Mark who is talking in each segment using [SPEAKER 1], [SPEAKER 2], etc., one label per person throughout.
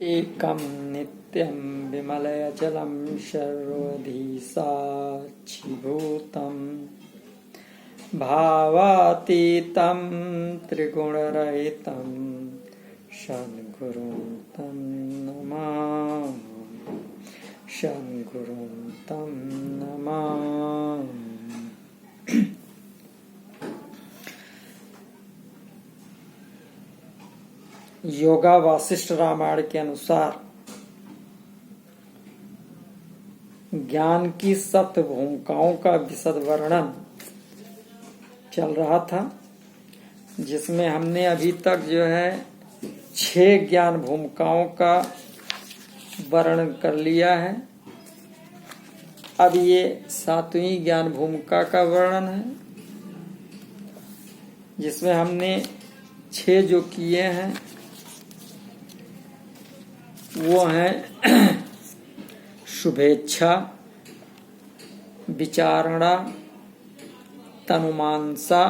[SPEAKER 1] एकं नित्यं विमलयचलं सर्वधी साक्षिभूतं भावातीतं त्रिगुणरहितं सद्गुरुं तं नमामि सद्गुरुं तं नमामि। योगा वासिष्ठ रामायण के अनुसार ज्ञान की सप्त भूमिकाओं का विशद वर्णन चल रहा था, जिसमें हमने अभी तक जो है 6 ज्ञान भूमिकाओं का वर्णन कर लिया है। अब ये 7वीं ज्ञान भूमिका का वर्णन है, जिसमें हमने 6 जो किए हैं वो हैं शुभेच्छा, विचारणा, तनुमानसा,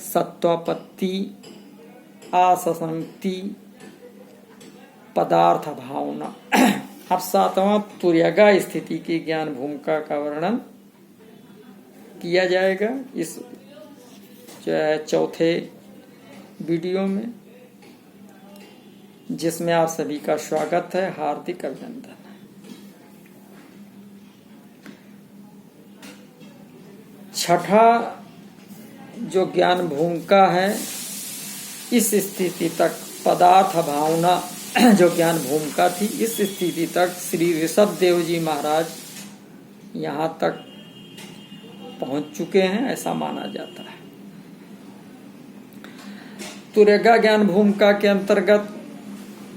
[SPEAKER 1] सत्वापत्ति, आसक्ति, पदार्थ भावना। अब 7वां तुर्यगा स्थिति की ज्ञान भूमिका का वर्णन किया जाएगा इस जो है 4थे वीडियो में, जिसमें आप सभी का स्वागत है, हार्दिक अभिनंदन। छठा जो ज्ञान भूमिका है, इस स्थिति तक पदार्थ भावना जो ज्ञान भूमिका थी, इस स्थिति तक श्री ऋषभ देव जी महाराज यहाँ तक पहुंच चुके हैं, ऐसा माना जाता है। तुर्यगा ज्ञान भूमिका के अंतर्गत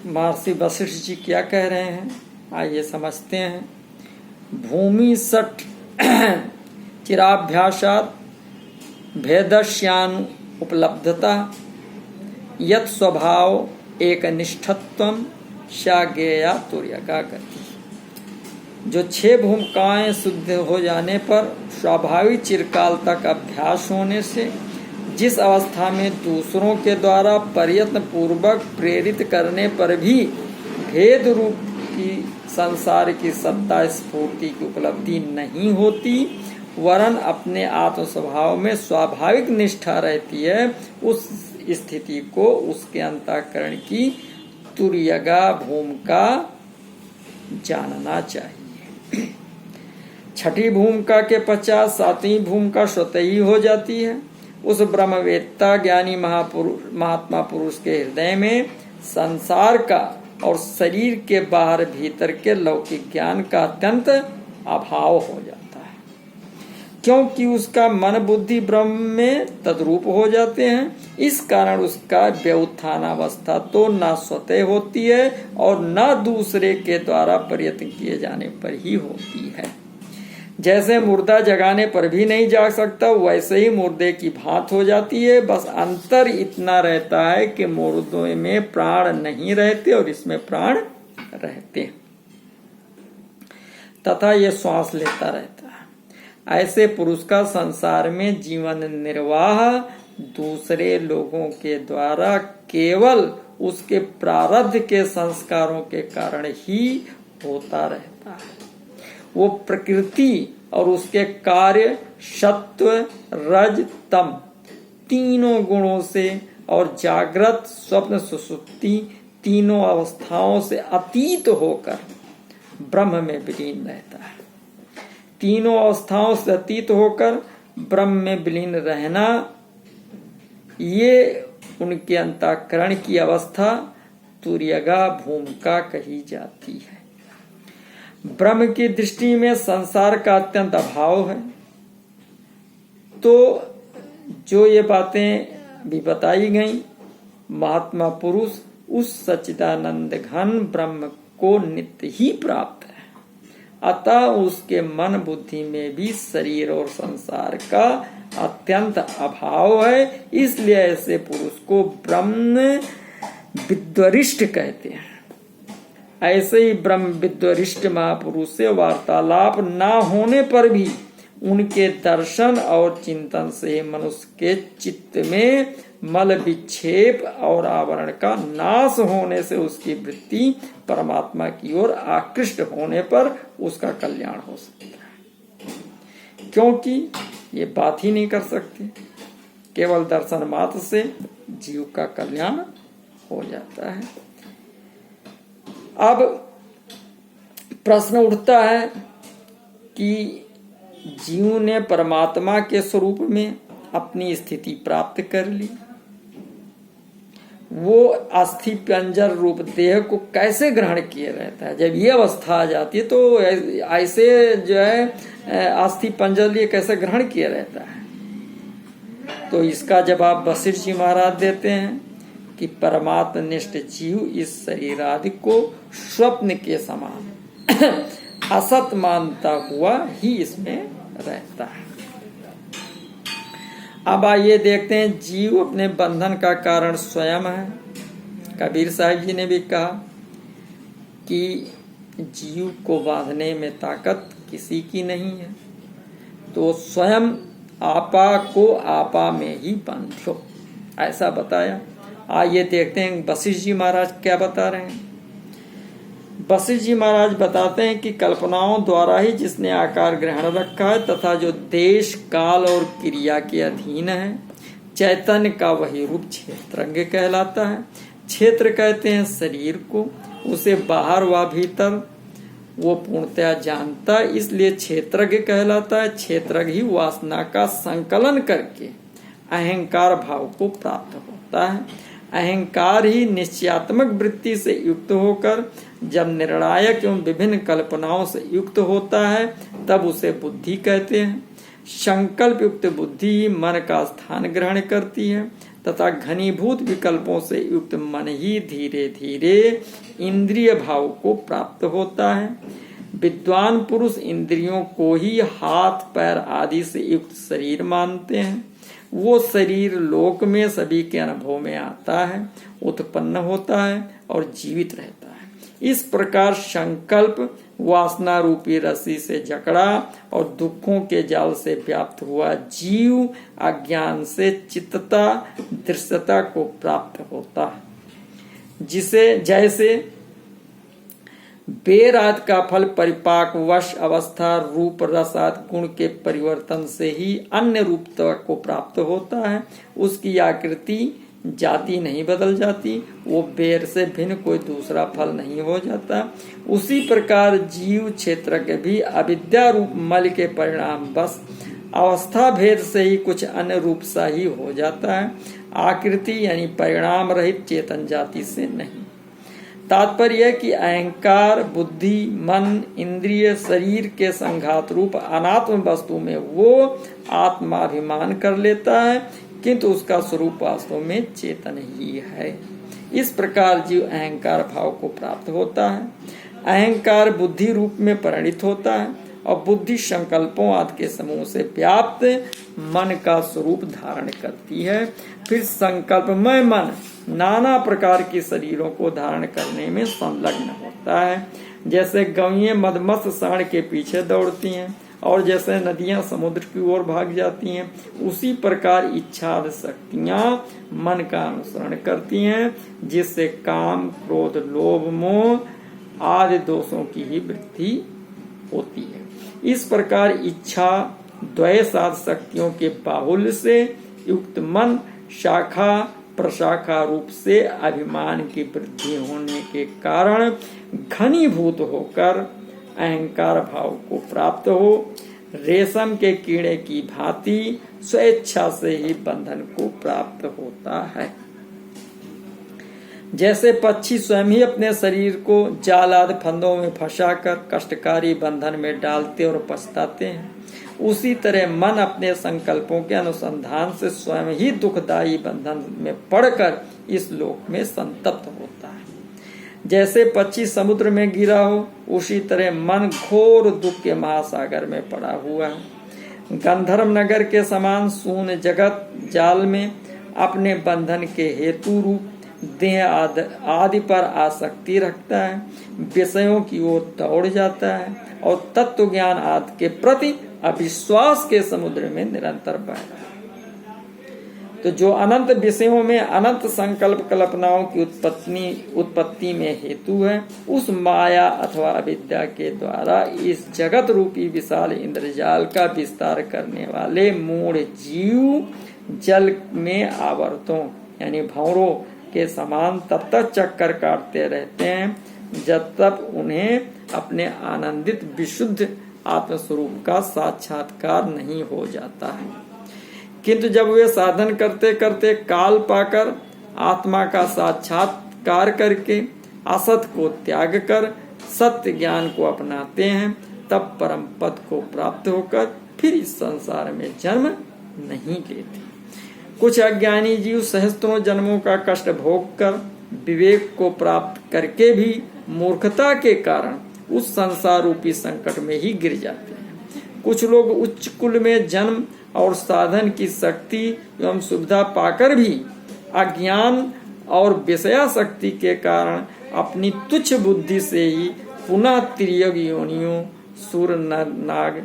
[SPEAKER 1] महर्षि वशिष्ठ जी क्या कह रहे हैं, आइए समझते हैं। भूमि सठ चिराभ्यासात भेदस्यानु उपलब्धता यत स्वभाव एक निष्ठत्वम शाज्ञेया तुर्यगा गति। जो 6 भूमिकाएं शुद्ध हो जाने पर स्वाभाविक चिरकाल तक अभ्यास होने से जिस अवस्था में दूसरों के द्वारा प्रयत्न पूर्वक प्रेरित करने पर भी भेद रूप की संसार की सत्ता स्फूर्ति की उपलब्धि नहीं होती, वरन अपने आत्म स्वभाव में स्वाभाविक निष्ठा रहती है, उस स्थिति को उसके अंतःकरण की तुर्यगा भूमिका जानना चाहिए। छठी भूमिका के पश्चात 7वीं भूमिका स्वतः ही हो जाती है। उस ब्रह्मवेत्ता ज्ञानी महात्मा पुरुष के हृदय में संसार का और शरीर के बाहर भीतर के लौकिक ज्ञान का अत्यंत अभाव हो जाता है, क्योंकि उसका मन बुद्धि ब्रह्म में तद्रूप हो जाते हैं। इस कारण उसका व्युत्थानावस्था तो न स्वतः होती है और न दूसरे के द्वारा प्रयत्न किए जाने पर ही होती है। जैसे मुर्दा जगाने पर भी नहीं जाग सकता, वैसे ही मुर्दे की भांत हो जाती है। बस अंतर इतना रहता है कि मुर्दों में प्राण नहीं रहते और इसमें प्राण रहते हैं, तथा ये श्वास लेता रहता है। ऐसे पुरुष का संसार में जीवन निर्वाह दूसरे लोगों के द्वारा केवल उसके प्रारब्ध के संस्कारों के कारण ही होता रहता है। वो प्रकृति और उसके कार्य सत्व रज तम तीनों गुणों से और जागृत स्वप्न सुषुप्ति तीनों अवस्थाओं से अतीत होकर ब्रह्म में विलीन रहता है। तीनों अवस्थाओं से अतीत होकर ब्रह्म में विलीन रहना, ये उनके अंतःकरण की अवस्था तुर्यगा भूमिका कही जाती है। ब्रह्म की दृष्टि में संसार का अत्यंत अभाव है, तो जो ये बातें भी बताई गई, महात्मा पुरुष उस सच्चिदानंद घन ब्रह्म को नित्य ही प्राप्त है, अतः उसके मन बुद्धि में भी शरीर और संसार का अत्यंत अभाव है। इसलिए ऐसे पुरुष को ब्रह्म विद्वरिष्ठ कहते हैं। ऐसे ही ब्रह्म विद्वरिष्ठ महापुरुष से वार्तालाप न होने पर भी उनके दर्शन और चिंतन से मनुष्य के चित्त में मल विक्षेप और आवरण का नाश होने से उसकी वृत्ति परमात्मा की ओर आकृष्ट होने पर उसका कल्याण हो सकता है। क्योंकि ये बात ही नहीं कर सकते, केवल दर्शन मात्र से जीव का कल्याण हो जाता है। अब प्रश्न उठता है कि जीव ने परमात्मा के स्वरूप में अपनी स्थिति प्राप्त कर ली, वो अस्थि पंजर रूप देह को कैसे ग्रहण किए रहता है? जब ये अवस्था आ जाती है तो ऐसे जो है अस्थि पंजर लिए कैसे ग्रहण किए रहता है? तो इसका जवाब वशिष्ठ जी महाराज देते हैं कि परमात्म निष्ठ जीव इस शरीर आदि को स्वप्न के समान असत मानता हुआ ही इसमें रहता है। अब आइए देखते हैं, जीव अपने बंधन का कारण स्वयं है। कबीर साहब जी ने भी कहा कि जीव को बांधने में ताकत किसी की नहीं है, तो स्वयं आपा को आपा में ही बांधो, ऐसा बताया। आइए देखते हैं वशिष्ठ जी महाराज क्या बता रहे हैं। वशिष्ठ जी महाराज बताते हैं कि कल्पनाओं द्वारा ही जिसने आकार ग्रहण रखा है तथा जो देश काल और क्रिया के अधीन है, चैतन्य का वही रूप क्षेत्रज्ञ कहलाता है। क्षेत्र कहते हैं शरीर को, उसे बाहर व भीतर वो पूर्णतया जानता है, इसलिए क्षेत्रज्ञ कहलाता है। क्षेत्रज्ञ ही वासना का संकलन करके अहंकार भाव को प्राप्त होता है। अहंकार ही निश्चयात्मक वृत्ति से युक्त होकर जब निर्णायक एवं विभिन्न कल्पनाओं से युक्त होता है तब उसे बुद्धि कहते हैं। संकल्प युक्त बुद्धि मन का स्थान ग्रहण करती है तथा घनीभूत विकल्पों से युक्त मन ही धीरे धीरे इंद्रिय भाव को प्राप्त होता है। विद्वान पुरुष इंद्रियों को ही हाथ पैर आदि से युक्त शरीर मानते हैं। वो शरीर लोक में सभी के अनुभव में आता है, उत्पन्न होता है और जीवित रहता है। इस प्रकार संकल्प वासना रूपी रस्सी से जकड़ा और दुखों के जाल से व्याप्त हुआ जीव अज्ञान से चित्तता दृश्यता को प्राप्त होता है। जिसे जैसे बेर आदि का फल परिपाक वश अवस्था रूप रस आदि गुण के परिवर्तन से ही अन्य रूपता को प्राप्त होता है, उसकी आकृति जाति नहीं बदल जाती, वो बेर से भिन्न कोई दूसरा फल नहीं हो जाता। उसी प्रकार जीव क्षेत्र के भी अविद्या रूप मल के परिणाम बस अवस्था भेद से ही कुछ अन्य रूप सा ही हो जाता है, आकृति यानी परिणाम रहित चेतन जाति से नहीं। तात्पर्य है कि अहंकार बुद्धि मन इंद्रिय शरीर के संघात रूप अनात्म वस्तु में वो आत्माभिमान कर लेता है, किंतु उसका स्वरूप वास्तव में चेतन ही है। इस प्रकार जीव अहंकार भाव को प्राप्त होता है। अहंकार बुद्धि रूप में परिणित होता है और बुद्धि संकल्पों आदि के समूह से व्याप्त मन का स्वरूप धारण करती है। फिर संकल्पमय मन नाना प्रकार के शरीरों को धारण करने में संलग्न होता है। जैसे गौएं मदमस्त सांड के पीछे दौड़ती हैं और जैसे नदियां समुद्र की ओर भाग जाती हैं, उसी प्रकार इच्छा शक्तियां मन का अनुसरण करती हैं, जिससे काम क्रोध लोभ मोह आदि दोषों की ही वृद्धि होती है। इस प्रकार इच्छा द्वेष आदि शक्तियों के बाहुल्य से युक्त मन शाखा प्रशाखा रूप से अभिमान की वृद्धि होने के कारण घनीभूत होकर अहंकार भाव को प्राप्त हो रेशम के कीड़े की भांति स्वेच्छा से ही बंधन को प्राप्त होता है। जैसे पक्षी स्वयं ही अपने शरीर को जाल आदि फंदों में फंसाकर कष्टकारी बंधन में डालते और पछताते हैं, उसी तरह मन अपने संकल्पों के अनुसंधान से स्वयं ही दुखदायी बंधन में पड़कर इस लोक में संतप्त होता है। जैसे पक्षी समुद्र में गिरा हो, उसी तरह मन घोर दुख के महासागर में पड़ा हुआ है। गंधर्व नगर के समान शून्य जगत जाल में अपने बंधन के हेतु रूप देह आदि पर आसक्ति रखता है, विषयों की ओर दौड़ जाता है और तत्व ज्ञान आदि के प्रति अविश्वास के समुद्र में निरंतर बह रहा है। तो जो अनंत विषयों में अनंत संकल्प कल्पनाओं की उत्पत्ति में हेतु है, उस माया अथवा अविद्या के द्वारा इस जगत रूपी विशाल इंद्रजाल का विस्तार करने वाले मूढ़ जीव जल में आवर्तों यानी भंवरों के समान तब तक चक्कर काटते रहते हैं जब तक उन्हें अपने आनंदित विशुद्ध आत्मस्वरूप का साक्षात्कार नहीं हो जाता है। किंतु जब वे साधन करते करते काल पाकर आत्मा का साक्षात्कार करके असत को त्याग कर सत्य ज्ञान को अपनाते हैं, तब परम पद को प्राप्त होकर फिर इस संसार में जन्म नहीं लेते। कुछ अज्ञानी जीव सहस्त्रों जन्मों का कष्ट भोग कर विवेक को प्राप्त करके भी मूर्खता के कारण उस संसार रूपी संकट में ही गिर जाते हैं। कुछ लोग उच्च कुल में जन्म और साधन की शक्ति एवं सुविधा पाकर भी अज्ञान और विषयाशक्ति के कारण अपनी तुच्छ बुद्धि से ही पुनः त्रियुग योनियों, सुर, नर, नाग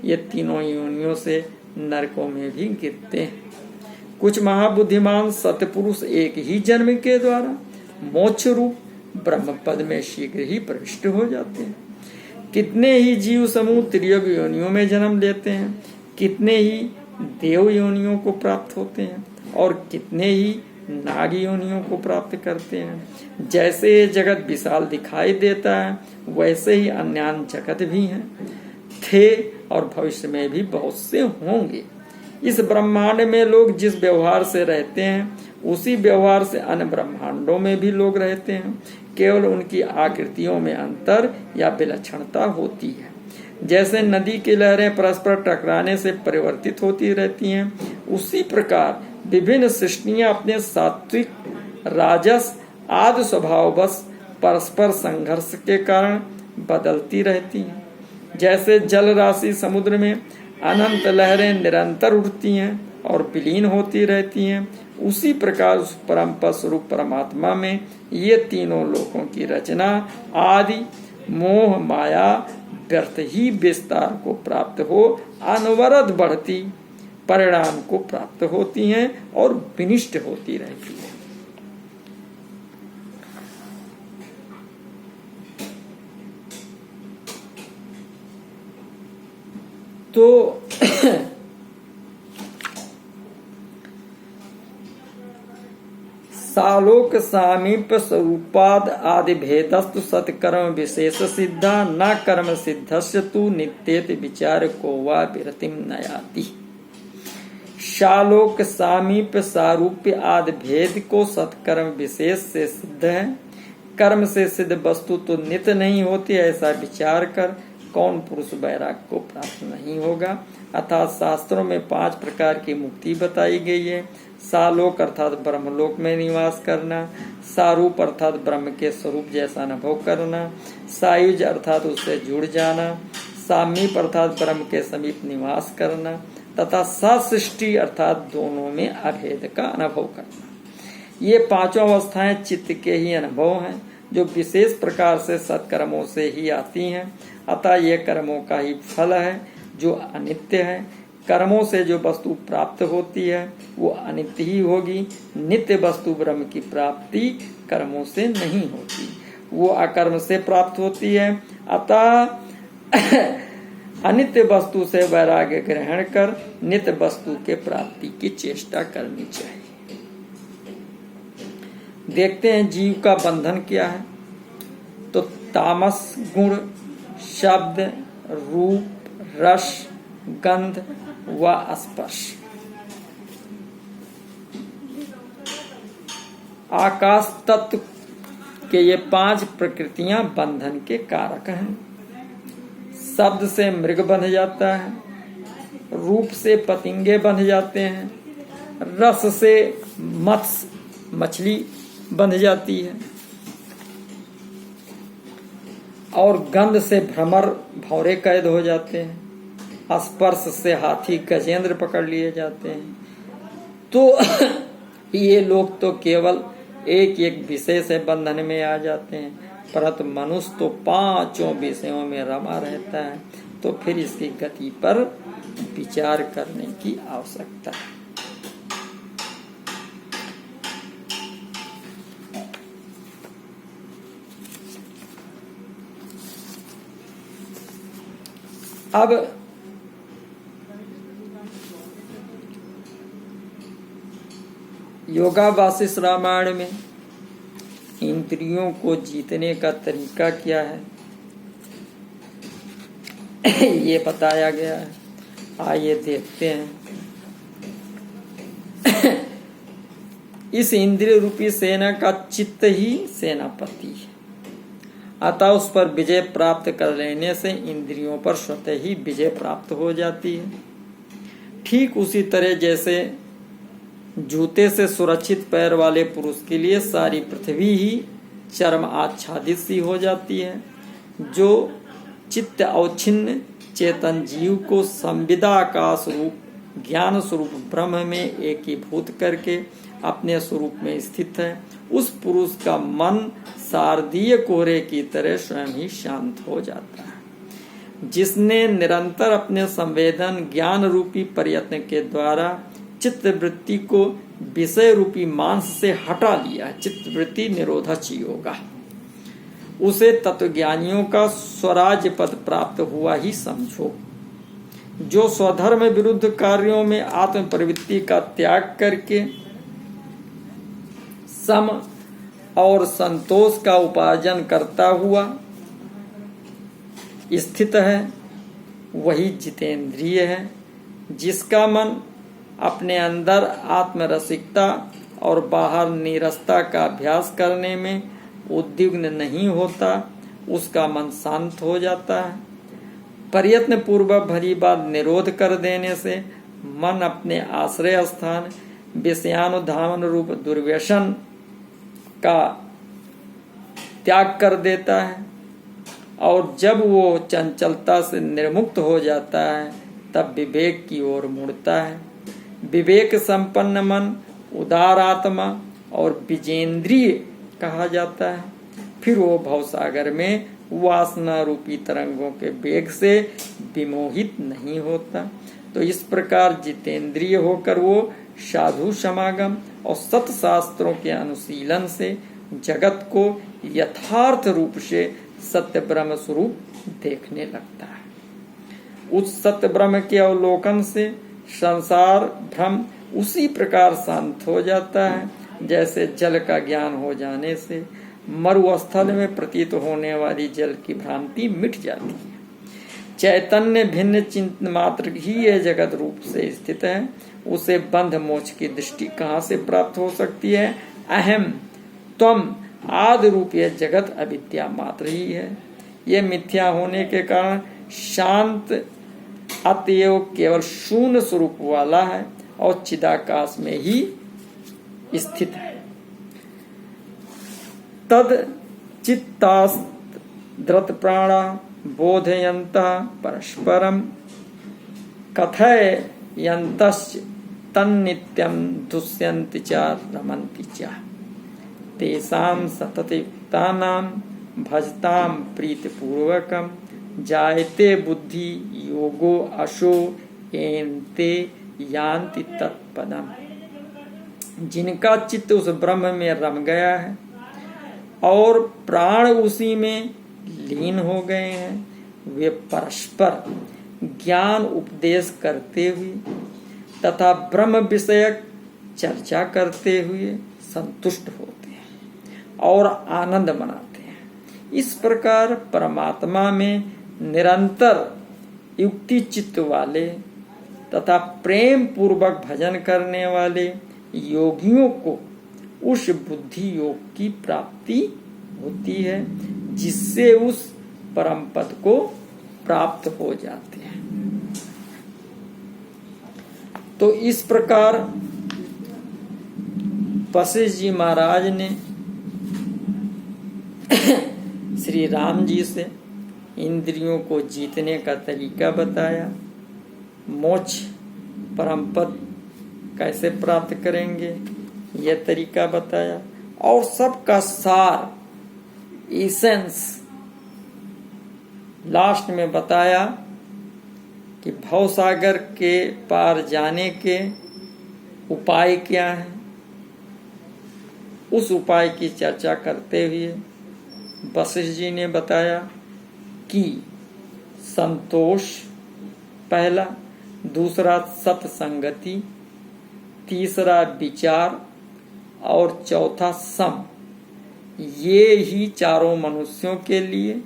[SPEAKER 1] ये तीनों योनियों से नरकों में भी गिरते हैं। कुछ महाबुद्धिमान सतपुरुष एक ही जन्म के द्वारा मोक्ष रूप ब्रह्म पद में शीघ्र ही प्रविष्ट हो जाते हैं। कितने ही जीव समूह त्रियुग योनियों में जन्म लेते हैं, कितने ही देव योनियों को प्राप्त होते हैं और कितने ही नाग योनियों को प्राप्त करते हैं। जैसे ये जगत विशाल दिखाई देता है, वैसे ही अन्य जगत भी हैं, थे और भविष्य में भी बहुत से होंगे। इस ब्रह्मांड में लोग जिस व्यवहार से रहते हैं, उसी व्यवहार से अन्य ब्रह्मांडों में भी लोग रहते हैं। केवल उनकी आकृतियों में अंतर या विलक्षणता होती है। जैसे नदी की लहरें परस्पर टकराने से परिवर्तित होती रहती हैं, उसी प्रकार विभिन्न सृष्टियां अपने सात्विक, राजस आदि स्वभाववश परस्पर संघर्ष के कारण बदलती रहती हैं। जैसे जल राशि समुद्र में अनंत लहरें निरंतर उठती हैं और विलीन होती रहती हैं, उसी प्रकार उस परम पद स्वरूप परमात्मा में ये तीनों लोकों की रचना आदि मोह माया व्यर्थ ही विस्तार को प्राप्त हो अनवरत बढ़ती परिणाम को प्राप्त होती हैं और विनिष्ट होती रहती है। तो सालोक सामीप स्वरूपाद आदि भेदस्तु सत्कर्म विशेष सिद्धा न कर्म सिद्धस्य तु नित्येत विचार को वा विरतिम नयाति। शालोक सामीप सारूप्य आदि भेद को सत्कर्म विशेष से सिद्ध है। कर्म से सिद्ध वस्तु तो नित्य नहीं होती, ऐसा विचार कर कौन पुरुष वैराग्य को प्राप्त नहीं होगा। अर्थात शास्त्रों में 5 प्रकार की मुक्ति बताई गई है। सालोक अर्थात ब्रह्मलोक में निवास करना, सारूप अर्थात ब्रह्म के स्वरूप जैसा अनुभव करना, सायुज अर्थात उससे जुड़ जाना, सामीप अर्थात ब्रह्म के समीप निवास करना तथा सृष्टि अर्थात दोनों में अभेद का अनुभव करना। ये 5 अवस्थाएं चित्त के ही अनुभव हैं, जो विशेष प्रकार से सत्कर्मों से ही आती हैं। अतः ये कर्मों का ही फल है जो अनित्य है। कर्मों से जो वस्तु प्राप्त होती है वो अनित्य ही होगी। नित्य वस्तु ब्रह्म की प्राप्ति कर्मों से नहीं होती, वो अकर्म से प्राप्त होती है। अतः अनित्य वस्तु से वैराग्य ग्रहण कर नित्य वस्तु के प्राप्ति की चेष्टा करनी चाहिए। देखते हैं जीव का बंधन क्या है। तो तामस गुण, शब्द, रूप, रस, गंध व स्पर्श, आकाश तत्व के ये 5 प्रकृतियां बंधन के कारक हैं। शब्द से मृग बंध जाता है, रूप से पतिंगे बंध जाते हैं, रस से मत्स्य मछली बंध जाती है और गंध से भ्रमर भौरे कैद हो जाते हैं, स्पर्श से हाथी गजेंद्र पकड़ लिए जाते हैं। तो ये लोग तो केवल एक एक विषय से बंधन में आ जाते हैं, परंतु मनुष्य तो 5 विषयों में रमा रहता है। तो फिर इसकी गति पर विचार करने की आवश्यकता है। अब योगा वासिष्ठ रामायण में इंद्रियों को जीतने का तरीका क्या है ये बताया गया है। आइए देखते हैं। इस इंद्रिय रूपी सेना का चित्त ही सेनापति है, अतः उस पर विजय प्राप्त कर लेने से इंद्रियों पर स्वतः ही विजय प्राप्त हो जाती है। ठीक उसी तरह जैसे जूते से सुरक्षित पैर वाले पुरुष के लिए सारी पृथ्वी ही चर्म आच्छादित सी हो जाती है, जो चित्त अवच्छिन्न चेतन जीव को संविदा आकाश रूप ज्ञान स्वरूप ब्रह्म में एकीभूत करके अपने स्वरूप में स्थित है, उस पुरुष का मन शारदीय कोहरे की तरह स्वयं ही शांत हो जाता है। जिसने निरंतर अपने संवेदन ज्ञान रूपी प्रयत्न के द्वारा चित्त वृत्ति को विषय रूपी मांस से हटा लिया, चित्त वृत्ति निरोधच योगा, उसे तत्वज्ञानियों का स्वराज्य पद प्राप्त हुआ ही समझो। जो स्वधर्म विरुद्ध कार्यों में आत्म प्रवृत्ति का त्याग करके सम और संतोष का उपार्जन करता हुआ स्थित है, वही जितेंद्रिय है। जिसका मन अपने अंदर आत्मरसिकता और बाहर नीरसता का अभ्यास करने में उद्विग्न नहीं होता, उसका मन शांत हो जाता है। प्रयत्न पूर्वक भली बात निरोध कर देने से मन अपने आश्रय स्थान विषयानुधावन रूप दुर्व्यसन का त्याग कर देता है, और जब वो चंचलता से निर्मुक्त हो जाता है तब विवेक की ओर मुड़ता है। विवेक संपन्न मन उदार आत्मा और विजेंद्रिय कहा जाता है। फिर वो भवसागर में वासना रूपी तरंगों के वेग से विमोहित नहीं होता। तो इस प्रकार जितेंद्रिय होकर वो साधु समागम और सत्शास्त्रों के अनुशीलन से जगत को यथार्थ रूप से सत्य ब्रह्म स्वरूप देखने लगता है। उस सत्य ब्रह्म के अवलोकन से संसार भ्रम उसी प्रकार शांत हो जाता है जैसे जल का ज्ञान हो जाने से मरुस्थल में प्रतीत होने वाली जल की भ्रांति मिट जाती है। चैतन्य भिन्न चिंतन मात्र ही यह जगत रूप से स्थित है, उसे बंध मोक्ष की दृष्टि कहाँ से प्राप्त हो सकती है? अहम त्वम आदि रूप यह जगत अविद्या मात्र ही है। यह मिथ्या होने के कारण शांत अतएव केवल शून्य स्वरूप वाला है और चिदाकाश में ही स्थित है। तद चित्तास्त्रत प्राणा बोधयन्तः परस्परम कथयन्तश्च तन्नित्यं दुष्यन्ति च रमन्ति च तेषां सततयुक्तानां भजतां प्रीतिपूर्वकं जायते बुद्धि योगो अशो एन्ते यान्ति तत्पदम्। जिनका चित्त उस ब्रह्म में रम गया है और प्राण उसी में लीन हो गए हैं, वे परस्पर ज्ञान उपदेश करते हुए तथा ब्रह्म विषयक चर्चा करते हुए संतुष्ट होते हैं और आनंद मनाते हैं। इस प्रकार परमात्मा में निरंतर युक्ति चित्त वाले तथा प्रेम पूर्वक भजन करने वाले योगियों को उस बुद्धि योग की प्राप्ति होती है, जिससे उस परम पद को प्राप्त हो जाते हैं। तो इस प्रकार वशिष्ठ जी महाराज ने श्री राम जी से इंद्रियों को जीतने का तरीका बताया, मोक्ष परम पद कैसे प्राप्त करेंगे यह तरीका बताया, और सबका सार एसेंस लास्ट में बताया कि भवसागर के पार जाने के उपाय क्या हैं। उस उपाय की चर्चा करते हुए वशिष्ठ जी ने बताया कि संतोष पहला, दूसरा सत्संगति, तीसरा विचार और चौथा सम, ये ही चारों मनुष्यों के लिए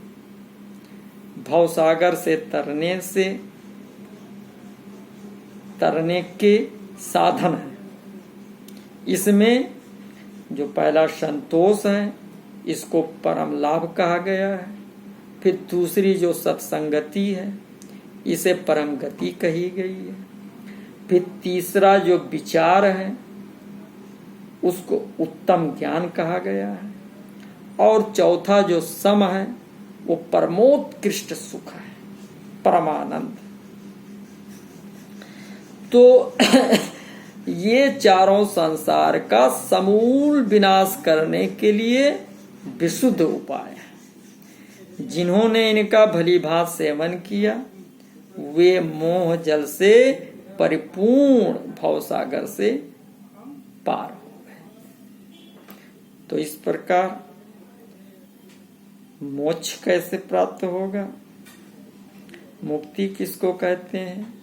[SPEAKER 1] भवसागर से तरने के साधन हैं। इसमें जो पहला संतोष है, इसको परम लाभ कहा गया है। फिर दूसरी जो सत्संगति है, इसे परम गति कही गई है। फिर तीसरा जो विचार है, उसको उत्तम ज्ञान कहा गया है। और चौथा जो सम है, वो परमोत्कृष्ट सुख है, परमानंद। तो ये चारों संसार का समूल विनाश करने के लिए विशुद्ध उपाय है। जिन्होंने इनका भली भांत सेवन किया, वे मोह जल से परिपूर्ण भवसागर से पार हो गए। तो इस प्रकार मोक्ष कैसे प्राप्त होगा, मुक्ति किसको कहते हैं,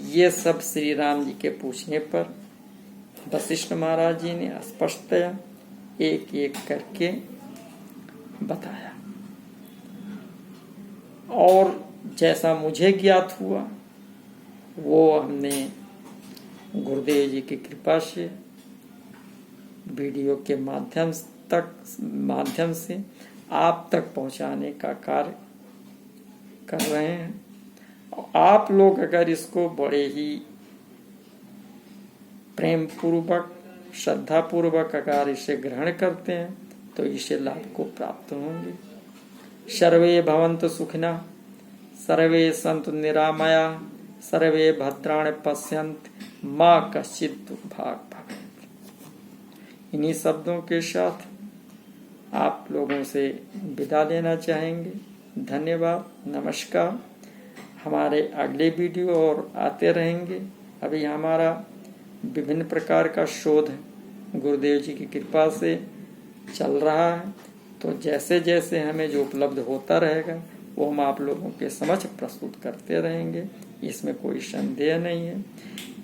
[SPEAKER 1] ये सब श्री राम जी के पूछने पर वशिष्ठ महाराज जी ने स्पष्टतया एक एक करके बताया। और जैसा मुझे ज्ञात हुआ, वो हमने गुरुदेव जी की कृपा से वीडियो के माध्यम से आप तक पहुंचाने का कार्य कर रहे हैं। आप लोग अगर इसको बड़े ही प्रेम पूर्वक, श्रद्धा पूर्वक अगर इसे ग्रहण करते हैं, तो इसे लाभ को प्राप्त होंगे। सर्वे भवन्तु सुखिनः, सर्वे सन्तु निरामया, सर्वे भद्राणि पश्यन्तु मा कश्चित् दुर्भाग् भवेत्। इन्हीं शब्दों के साथ आप लोगों से विदा लेना चाहेंगे। धन्यवाद, नमस्कार। हमारे अगले वीडियो और आते रहेंगे। अभी हमारा विभिन्न प्रकार का शोध गुरुदेव जी की कृपा से चल रहा है, तो जैसे जैसे हमें जो उपलब्ध होता रहेगा, वो हम आप लोगों के समक्ष प्रस्तुत करते रहेंगे, इसमें कोई संदेह नहीं है।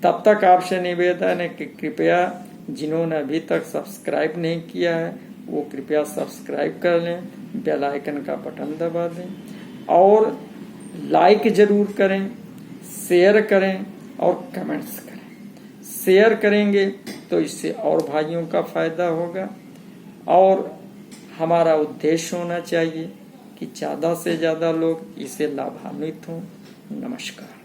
[SPEAKER 1] तब तक आपसे निवेदन है कि कृपया जिन्होंने अभी तक सब्सक्राइब नहीं किया है, वो कृपया सब्सक्राइब कर लें, बेल आइकन का बटन दबा दें और लाइक जरूर करें, शेयर करें और कमेंट्स करें। शेयर करेंगे तो इससे और भाइयों का फायदा होगा, और हमारा उद्देश्य होना चाहिए कि ज़्यादा से ज़्यादा लोग इससे लाभान्वित हों। नमस्कार।